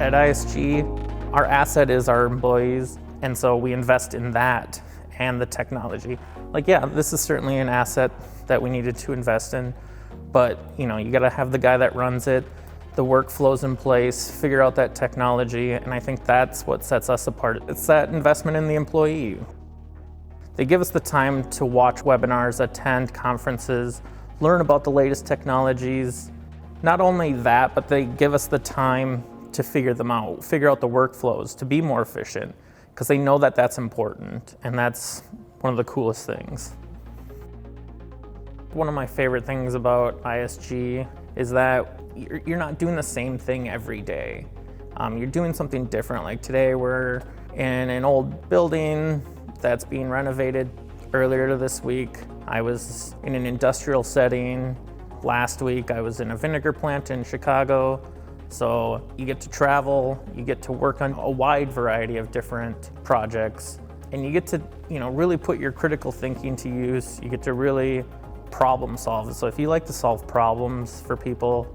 At ISG, our asset is our employees, and so we invest in that and the technology. Yeah, this is certainly an asset that we needed to invest in, but you gotta have the guy that runs it, the workflows in place, figure out that technology, and I think that's what sets us apart. It's that investment in the employee. They give us the time to watch webinars, attend conferences, learn about the latest technologies. Not only that, but they give us the time to figure them out, figure out the workflows, to be more efficient, because they know that that's important, and that's one of the coolest things. One of my favorite things about ISG is that you're not doing the same thing every day. You're doing something different. Like today we're in an old building that's being renovated. Earlier this week, I was in an industrial setting. Last week, I was in a vinegar plant in Chicago. So you get to travel, you get to work on a wide variety of different projects, and you get to really put your critical thinking to use. You get to really problem solve. So if you like to solve problems for people,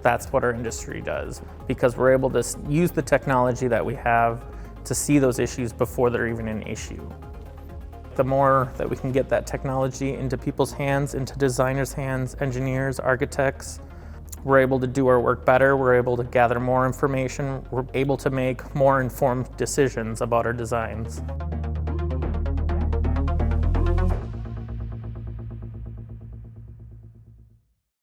that's what our industry does, because we're able to use the technology that we have to see those issues before they're even an issue. The more that we can get that technology into people's hands, into designers' hands, engineers, architects, we're able to do our work better, we're able to gather more information, we're able to make more informed decisions about our designs.